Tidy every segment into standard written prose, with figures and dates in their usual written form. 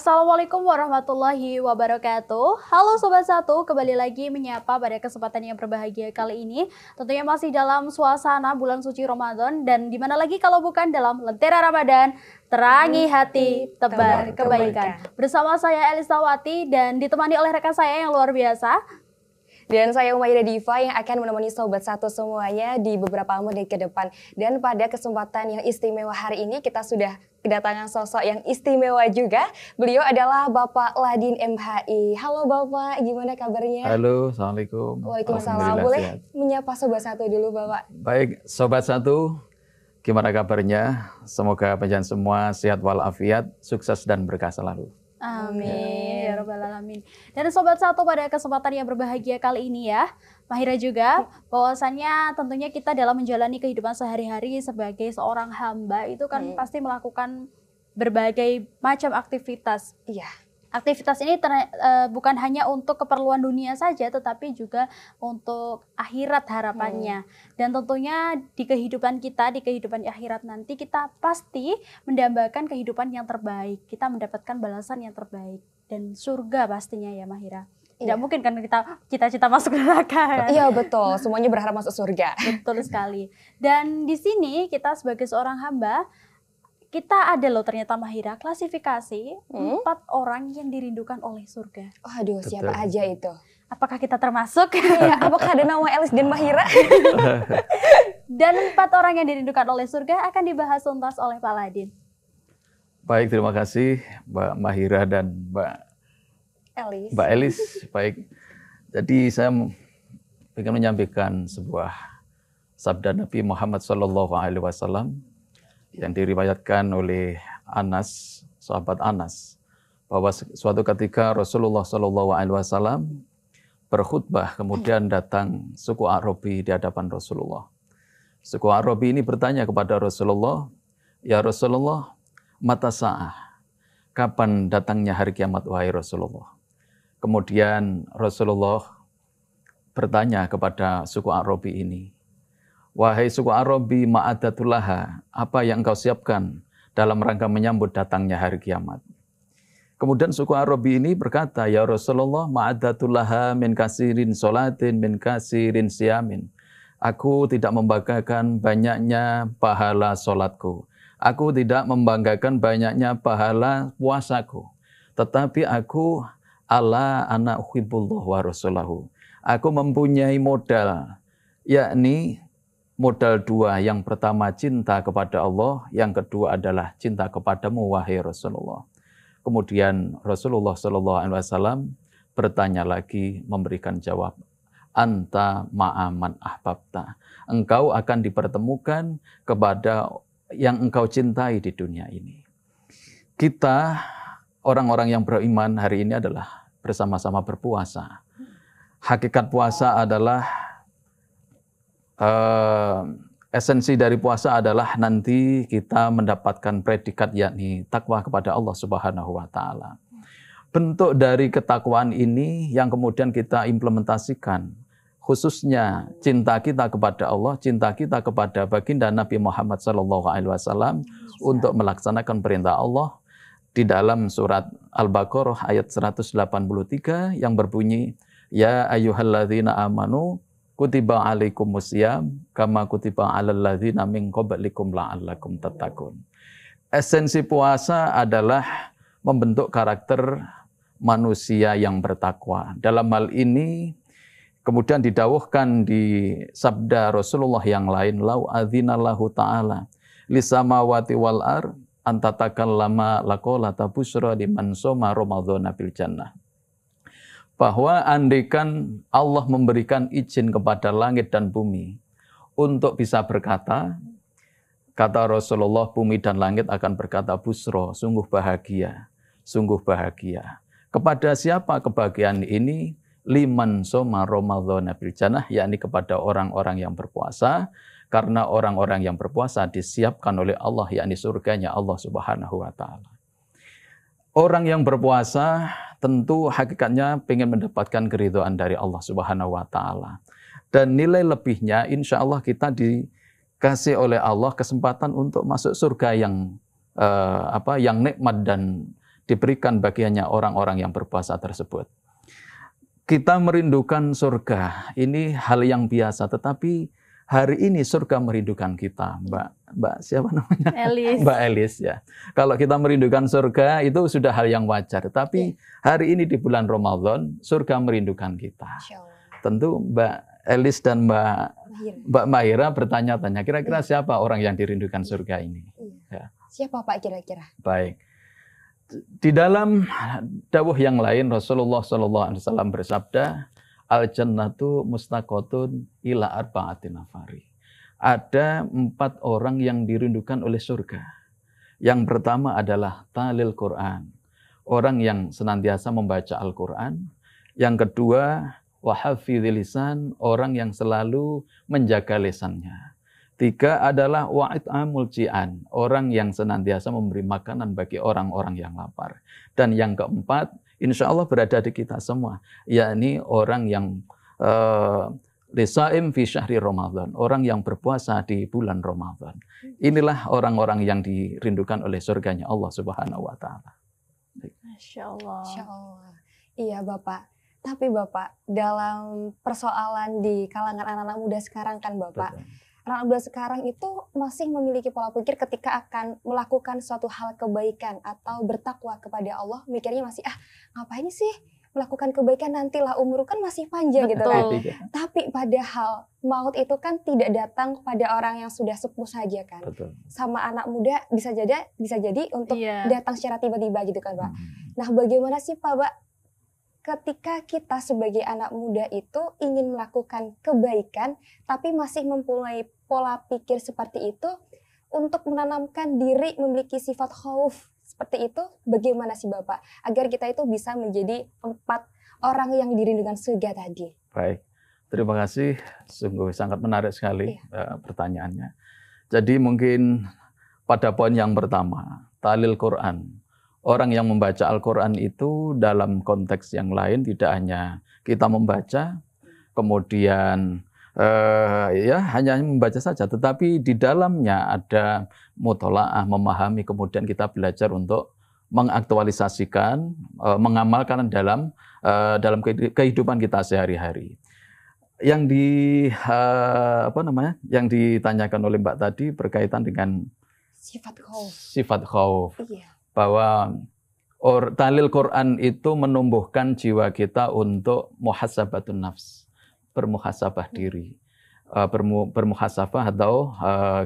Assalamualaikum warahmatullahi wabarakatuh. Halo Sobat Satu, kembali lagi menyapa pada kesempatan yang berbahagia kali ini. Tentunya masih dalam suasana bulan suci Ramadan, dan dimana lagi kalau bukan dalam Lentera Ramadan, terangi hati, tebar kebaikan. Bersama saya Elisawati dan ditemani oleh rekan saya yang luar biasa. Dan saya Umayda Diva yang akan menemani Sobat Satu semuanya di beberapa menit ke depan. Dan pada kesempatan yang istimewa hari ini kita sudah kedatangan sosok yang istimewa juga. Beliau adalah Bapak Ladin MHI. Halo Bapak, gimana kabarnya? Halo, Assalamualaikum. Waalaikumsalam. Boleh menyapa Sobat Satu dulu Bapak? Baik, Sobat Satu, gimana kabarnya? Semoga penjenengan semua sehat walafiat, sukses dan berkah selalu. Amin, ya Rabbal Alamin. Dan Sobat Satu, pada kesempatan yang berbahagia kali ini ya, Mahira juga, bahwasannya tentunya kita dalam menjalani kehidupan sehari-hari sebagai seorang hamba itu kan pasti melakukan berbagai macam aktivitas. Iya. Aktivitas ini bukan hanya untuk keperluan dunia saja, tetapi juga untuk akhirat harapannya. Dan tentunya di kehidupan kita, di kehidupan akhirat nanti, kita pasti mendambakan kehidupan yang terbaik. Kita mendapatkan balasan yang terbaik. Dan surga pastinya ya Mahira. Tidak mungkin kan kita cita-cita masuk neraka. Iya betul, semuanya berharap masuk surga. Betul sekali. Dan di sini kita sebagai seorang hamba, kita ada loh ternyata Mahira klasifikasi 4 orang yang dirindukan oleh surga. Aduh, siapa aja itu? Apakah kita termasuk? Ya, apakah ada nama Elis dan Mahira? Dan 4 orang yang dirindukan oleh surga akan dibahas tuntas oleh Pak Ladin. Baik, terima kasih Mbak Mahira dan Mbak Elis. Baik, jadi saya ingin menyampaikan sebuah sabda Nabi Muhammad SAW yang diriwayatkan oleh Anas, sahabat Anas, bahwa suatu ketika Rasulullah SAW berkhutbah, kemudian datang suku Arabi di hadapan Rasulullah. Suku Arabi ini bertanya kepada Rasulullah, "Ya Rasulullah, mata sa'ah, kapan datangnya hari kiamat wahai Rasulullah?" Kemudian Rasulullah bertanya kepada suku Arabi ini, "Wahai suku Arabi, ma'adatulaha, apa yang engkau siapkan dalam rangka menyambut datangnya hari kiamat?" Kemudian suku Arabi ini berkata, "Ya Rasulullah, ma'adatulaha min kasirin sholatin, min kasirin siyamin." Aku tidak membanggakan banyaknya pahala sholatku. Aku tidak membanggakan banyaknya pahala puasaku. Tetapi aku ala ana uhibbullah wa rasulahu. Aku mempunyai modal, yakni modal 2, yang pertama cinta kepada Allah, yang kedua adalah cinta kepadamu wahai Rasulullah. Kemudian Rasulullah SAW bertanya lagi, memberikan jawab, "Anta ma'aman ahbabta." Engkau akan dipertemukan kepada yang engkau cintai di dunia ini. Kita, orang-orang yang beriman hari ini adalah bersama-sama berpuasa. Hakikat puasa adalah esensi dari puasa adalah nanti kita mendapatkan predikat yakni takwa kepada Allah Subhanahu wa taala. Bentuk dari ketakwaan ini yang kemudian kita implementasikan, khususnya cinta kita kepada Allah, cinta kita kepada baginda Nabi Muhammad SAW untuk melaksanakan perintah Allah di dalam surat Al-Baqarah ayat 183 yang berbunyi, "Ya ayyuhalladzina amanu kutiba alaikumusiyam kama kutiba alal ladzina min qablikum la'allakum tattaqun." Esensi puasa adalah membentuk karakter manusia yang bertakwa. Dalam hal ini kemudian didawuhkan di sabda Rasulullah yang lain, "Lau adzinallahu ta'ala lisamawati wal ar antatakallama laqala tabusra liman soma ramadhana bil jannah." Bahwa andaikan Allah memberikan izin kepada langit dan bumi untuk bisa berkata, kata Rasulullah, bumi dan langit akan berkata, "Busro, sungguh bahagia, sungguh bahagia." Kepada siapa kebahagiaan ini? Liman soma ramadhana bil jannah, yakni kepada orang-orang yang berpuasa, karena orang-orang yang berpuasa disiapkan oleh Allah, yakni surganya Allah Subhanahu wa taala. Orang yang berpuasa tentu hakikatnya ingin mendapatkan keridhaan dari Allah Subhanahu wa taala. Dan nilai lebihnya insya Allah kita dikasih oleh Allah kesempatan untuk masuk surga yang nikmat diberikan bagiannya orang-orang yang berpuasa tersebut. Kita merindukan surga, ini hal yang biasa, tetapi hari ini surga merindukan kita, Mbak siapa namanya? Elis. Mbak Elis ya. Kalau kita merindukan surga itu sudah hal yang wajar, tapi hari ini di bulan Ramadan surga merindukan kita. Tentu Mbak Elis dan Mbak Mahira bertanya-tanya, kira-kira siapa orang yang dirindukan surga ini? Ya. Siapa Pak kira-kira? Baik. Di dalam dawuh yang lain Rasulullah SAW bersabda, al-jannatu mustaqotun ila arba'atin nafari. Ada 4 orang yang dirindukan oleh surga. Yang pertama adalah talil Quran, orang yang senantiasa membaca Al-Quran. Yang kedua, wahafidhil lisan, orang yang selalu menjaga lisannya. 3 adalah wa'it'amul ji'an, orang yang senantiasa memberi makanan bagi orang-orang yang lapar. Dan yang keempat, insya Allah berada di kita semua, yakni orang yang lisaim fi syahri Ramadan, orang yang berpuasa di bulan Ramadan. Inilah orang-orang yang dirindukan oleh surganya Allah Subhanahu wa taala. Masya Allah. Masya Allah. Iya Bapak. Tapi Bapak, dalam persoalan di kalangan anak-anak muda sekarang kan Bapak, anak muda sekarang itu masih memiliki pola pikir ketika akan melakukan suatu hal kebaikan atau bertakwa kepada Allah, mikirnya masih ngapain sih melakukan kebaikan, nantilah umur kan masih panjang. Betul. Gitu kan. Tapi padahal maut itu kan tidak datang pada orang yang sudah sepuh saja kan. Betul. Sama anak muda bisa jadi untuk datang secara tiba-tiba gitu kan Pak. Nah bagaimana sih Pak ketika kita sebagai anak muda itu ingin melakukan kebaikan tapi masih mempunyai pola pikir seperti itu, untuk menanamkan diri memiliki sifat khauf seperti itu, bagaimana sih Bapak agar kita itu bisa menjadi 4 orang yang dirindukan surga tadi? Baik, terima kasih, sungguh sangat menarik sekali pertanyaannya. Jadi mungkin pada poin yang pertama, talil Quran. Orang yang membaca Al-Quran itu dalam konteks yang lain tidak hanya kita membaca, kemudian hanya membaca saja, tetapi di dalamnya ada mutola'ah, memahami, kemudian kita belajar untuk mengaktualisasikan, mengamalkan dalam kehidupan kita sehari-hari. Yang yang ditanyakan oleh Mbak tadi berkaitan dengan sifat khauf. Iya. Bahwa talil Quran itu menumbuhkan jiwa kita untuk muhasabatun nafs, bermuhasabah diri, bermuhasabah atau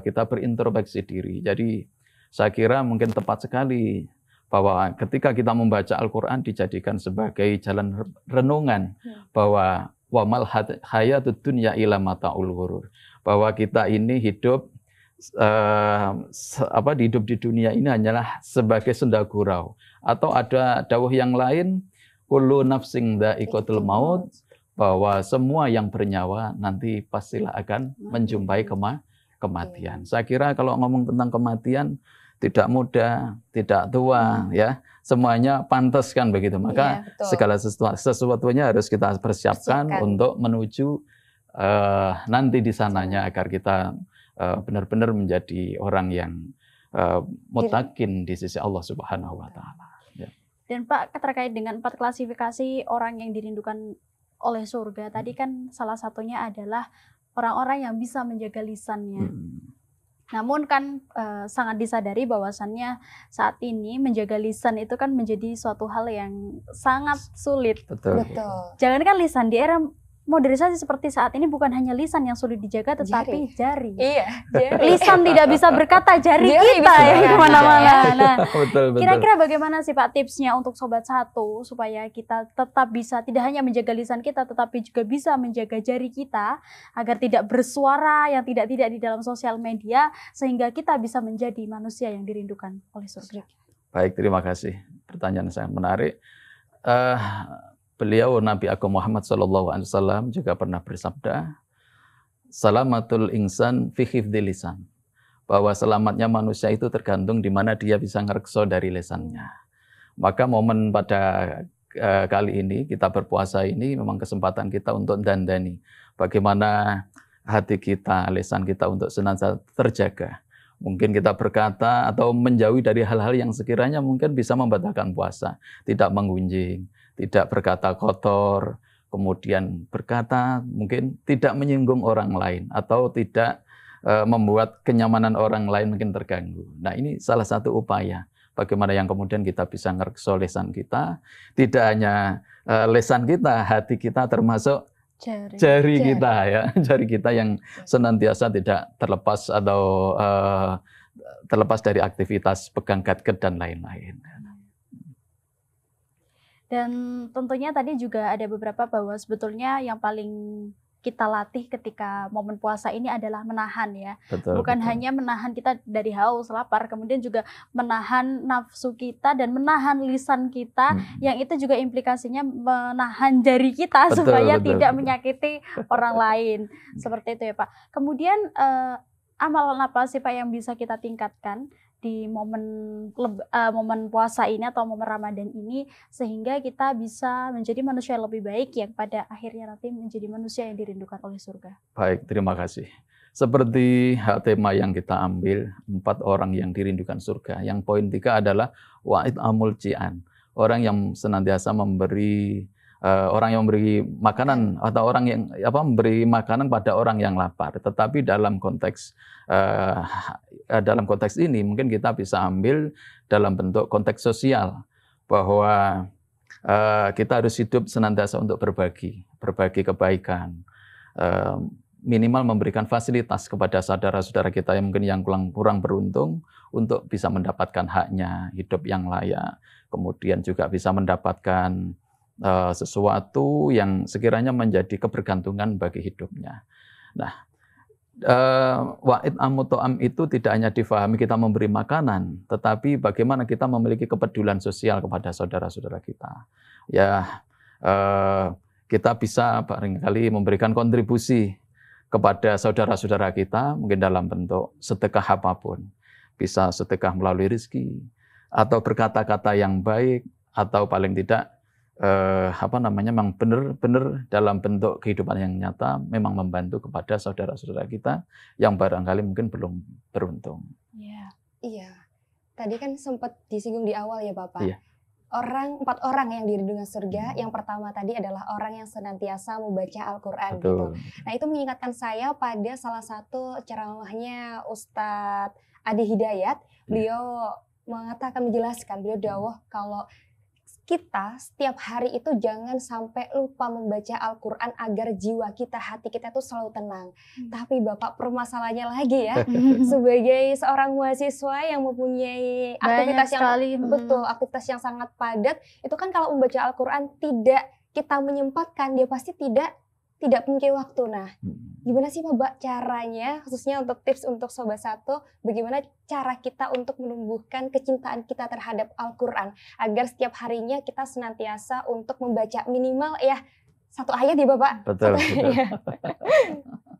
kita berintrospeksi diri. Jadi saya kira mungkin tepat sekali bahwa ketika kita membaca Al-Quran dijadikan sebagai jalan renungan bahwa wamal hayatud dunya ila mata'ul ghurur, bahwa kita ini hidup hidup di dunia ini hanyalah sebagai senda gurau. Atau ada dawuh yang lain, kullu nafsin dha'iqatul maut, bahwa semua yang bernyawa nanti pastilah akan menjumpai kematian. Saya kira kalau ngomong tentang kematian, tidak muda, tidak tua, ya semuanya pantas kan begitu. Maka segala sesuatunya harus kita persiapkan untuk menuju nanti di sananya agar kita benar-benar menjadi orang yang mutakin di sisi Allah Subhanahu wa taala. Ya. Dan Pak, terkait dengan 4 klasifikasi orang yang dirindukan oleh surga, tadi kan salah satunya adalah orang-orang yang bisa menjaga lisannya. Namun kan sangat disadari bahwasannya saat ini menjaga lisan itu kan menjadi suatu hal yang sangat sulit. Betul. Jangankan lisan, di era modernisasi seperti saat ini bukan hanya lisan yang sulit dijaga, tetapi jari. Iya, jari. Lisan tidak bisa berkata, jari kita yang kemana-mana. Nah, kira-kira bagaimana sih Pak tipsnya untuk Sobat Satu supaya kita tetap bisa tidak hanya menjaga lisan kita, tetapi juga bisa menjaga jari kita agar tidak bersuara yang tidak-tidak di dalam sosial media, sehingga kita bisa menjadi manusia yang dirindukan oleh surga. Baik, terima kasih. Pertanyaan sangat menarik. Beliau Nabi Agung Muhammad SAW juga pernah bersabda, salamatul insan fi hifdzi lisan, bahwa selamatnya manusia itu tergantung di mana dia bisa ngerekso dari lisannya. Maka momen pada kali ini kita berpuasa ini memang kesempatan kita untuk dandani bagaimana hati kita, lisan kita untuk senantiasa terjaga, Mungkin kita berkata atau menjauhi dari hal-hal yang sekiranya mungkin bisa membatalkan puasa. Tidak menggunjing, tidak berkata kotor, kemudian berkata mungkin tidak menyinggung orang lain atau tidak membuat kenyamanan orang lain mungkin terganggu. Nah, ini salah satu upaya bagaimana yang kemudian kita bisa ngerekso lesan kita, tidak hanya lesan kita, hati kita termasuk jari kita ya, jari kita yang senantiasa tidak terlepas atau terlepas dari aktivitas pegang gadget dan lain-lain. Dan tentunya tadi juga ada beberapa bahwa sebetulnya yang paling kita latih ketika momen puasa ini adalah menahan ya. Bukan hanya menahan kita dari haus, lapar, kemudian juga menahan nafsu kita dan menahan lisan kita, yang itu juga implikasinya menahan jari kita supaya tidak menyakiti orang lain. Seperti itu ya Pak. Kemudian amalan apa sih Pak yang bisa kita tingkatkan di momen puasa ini atau momen Ramadan ini sehingga kita bisa menjadi manusia yang lebih baik yang pada akhirnya nanti menjadi manusia yang dirindukan oleh surga. Baik, terima kasih. Seperti tema yang kita ambil, 4 orang yang dirindukan surga. Yang poin 3 adalah wa'id amul ci'an. Orang yang senantiasa memberi orang yang memberi makanan atau orang yang memberi makanan pada orang yang lapar. Tetapi dalam konteks ini mungkin kita bisa ambil dalam bentuk konteks sosial bahwa kita harus hidup senantiasa untuk berbagi kebaikan, minimal memberikan fasilitas kepada saudara-saudara kita yang mungkin yang kurang beruntung untuk bisa mendapatkan haknya, hidup yang layak, kemudian juga bisa mendapatkan sesuatu yang sekiranya menjadi kebergantungan bagi hidupnya. Nah, wa'id amuto'am itu tidak hanya difahami kita memberi makanan, tetapi bagaimana kita memiliki kepedulian sosial kepada saudara-saudara kita. Ya, kita bisa barangkali memberikan kontribusi kepada saudara-saudara kita, mungkin dalam bentuk sedekah apapun. Bisa sedekah melalui rezeki, atau berkata-kata yang baik, atau paling tidak memang benar-benar dalam bentuk kehidupan yang nyata memang membantu kepada saudara-saudara kita yang barangkali mungkin belum beruntung. Iya. Tadi kan sempat disinggung di awal ya Bapak. Iya. 4 orang yang dirindukan surga. Yang pertama tadi adalah orang yang senantiasa membaca Al-Quran. Gitu. Nah, itu mengingatkan saya pada salah satu ceramahnya Ustadz Adi Hidayat. Beliau menjelaskan, beliau dawuh kalau kita setiap hari itu jangan sampai lupa membaca Al-Quran agar jiwa kita, hati kita itu selalu tenang. Tapi Bapak, permasalahannya lagi ya, sebagai seorang mahasiswa yang mempunyai aktivitas yang sangat padat, itu kan kalau membaca Al-Quran tidak kita menyempatkan, dia pasti tidak punya waktu. Nah, gimana sih Bapak caranya, khususnya untuk tips untuk Sobat Satu, bagaimana cara kita untuk menumbuhkan kecintaan kita terhadap Al-Quran, agar setiap harinya kita senantiasa untuk membaca minimal ya 1 ayat ya Bapak? Betul.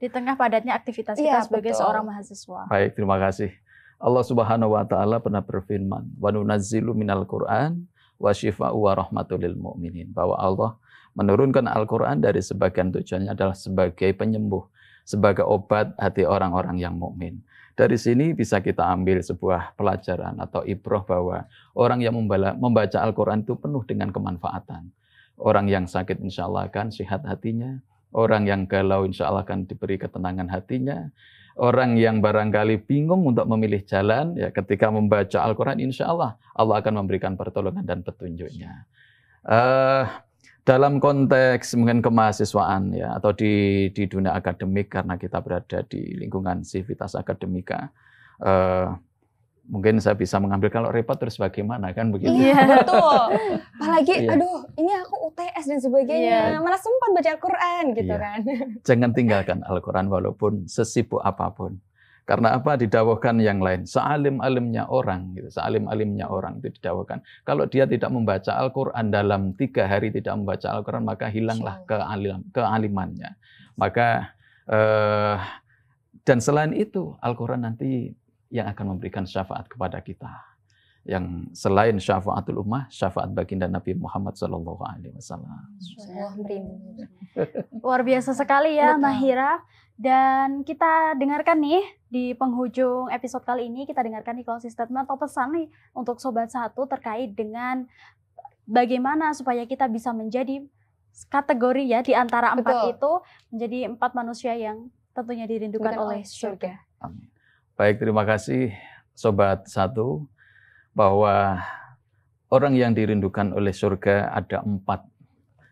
Di tengah padatnya aktivitas kita sebagai seorang mahasiswa. Baik, terima kasih. Allah Subhanahu wa Ta'ala pernah berfirman, wa nunazzilu minal Qur'an wa syifa'u wa rahmatul lil mu'minin, bahwa Allah menurunkan Al-Quran dari sebagian tujuannya adalah sebagai penyembuh, sebagai obat hati orang-orang yang mukmin. Dari sini bisa kita ambil sebuah pelajaran atau ibrah bahwa orang yang membaca Al-Quran itu penuh dengan kemanfaatan. Orang yang sakit insya Allah akan sehat hatinya, orang yang galau insya Allah akan diberi ketenangan hatinya, orang yang barangkali bingung untuk memilih jalan, ya ketika membaca Al-Quran insya Allah akan memberikan pertolongan dan petunjuknya. Dalam konteks mungkin kemahasiswaan ya, atau di dunia akademik, karena kita berada di lingkungan sivitas akademika, mungkin saya bisa mengambil kalau repot terus bagaimana kan begitu. Iya betul. Apalagi aduh ini aku UTS dan sebagainya, mana sempat baca Al-Quran gitu kan. Jangan tinggalkan Al-Quran walaupun sesibuk apapun. Karena apa? Didawahkan yang lain. Sealim-alimnya orang, gitu. Sealim-alimnya orang itu didawahkan. Kalau dia tidak membaca Al-Quran dalam 3 hari tidak membaca Al-Quran, maka hilanglah kealimannya. Maka dan selain itu Al-Quran nanti yang akan memberikan syafaat kepada kita. Yang selain syafaatul ummah, syafaat baginda Nabi Muhammad SAW. Luar biasa sekali ya Mbak Hira. Dan kita dengarkan nih di penghujung episode kali ini, kita dengarkan nih closing statement atau pesan nih untuk Sobat Satu terkait dengan bagaimana supaya kita bisa menjadi kategori ya di antara 4 itu menjadi 4 manusia yang tentunya dirindukan oleh surga. Amin. Baik, terima kasih Sobat Satu, bahwa orang yang dirindukan oleh surga ada 4.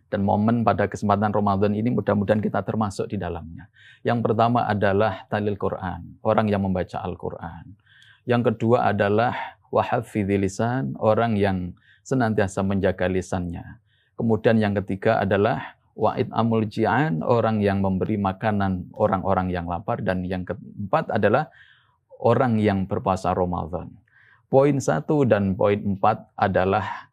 Dan momen pada kesempatan Ramadan ini mudah-mudahan kita termasuk di dalamnya. Yang pertama adalah talil Quran, orang yang membaca Al-Quran. Yang kedua adalah wahafidhil lisan, orang yang senantiasa menjaga lisannya. Kemudian yang ketiga adalah wa'id amul ji'an, orang yang memberi makanan orang-orang yang lapar. Dan yang keempat adalah orang yang berpuasa Ramadan. Poin 1 dan poin 4 adalah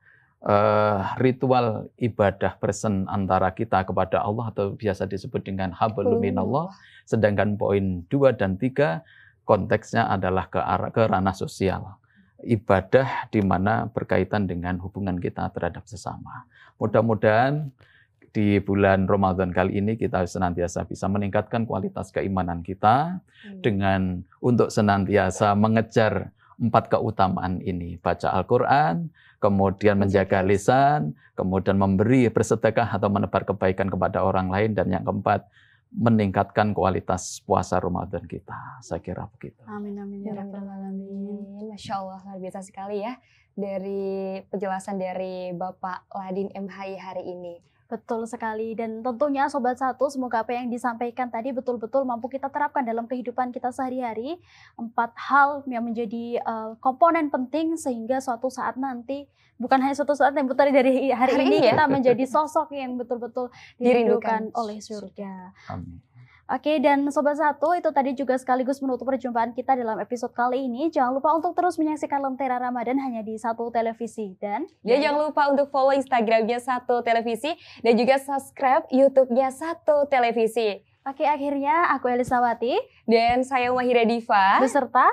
ritual ibadah person antara kita kepada Allah atau biasa disebut dengan hablum minallah. Sedangkan poin 2 dan 3 konteksnya adalah ke ranah sosial. Ibadah di mana berkaitan dengan hubungan kita terhadap sesama. Mudah-mudahan di bulan Ramadan kali ini kita senantiasa bisa meningkatkan kualitas keimanan kita dengan untuk senantiasa mengejar 4 keutamaan ini. Baca Al-Quran, kemudian menjaga lisan, kemudian memberi, bersedekah atau menebar kebaikan kepada orang lain, dan yang keempat, meningkatkan kualitas puasa Ramadan kita. Saya kira begitu. Amin, amin, ya rabbal alamin. Masya Allah, luar biasa sekali ya dari penjelasan dari Bapak Ladin MHI hari ini. Betul sekali, dan tentunya Sobat Satu, semoga apa yang disampaikan tadi betul-betul mampu kita terapkan dalam kehidupan kita sehari-hari. 4 hal yang menjadi komponen penting sehingga suatu saat nanti, bukan hanya suatu saat yang betul dari hari ini kita menjadi sosok yang betul-betul dirindukan oleh surga. Amin. Oke, dan Sobat Satu, itu tadi juga sekaligus menutup perjumpaan kita dalam episode kali ini. Jangan lupa untuk terus menyaksikan Lentera Ramadan hanya di Satu Televisi. Dan jangan lupa untuk follow Instagramnya Satu Televisi dan juga subscribe YouTube-nya Satu Televisi. Oke, akhirnya aku Elisawati dan saya Mahira Diva beserta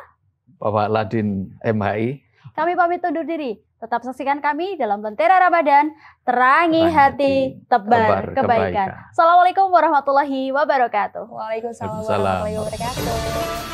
Bapak Ladin MHI. Kami pamit undur diri. Tetap saksikan kami dalam Lentera Ramadan, terangi hati, tebar kebaikan. Assalamualaikum warahmatullahi wabarakatuh. Waalaikumsalam warahmatullahi wabarakatuh.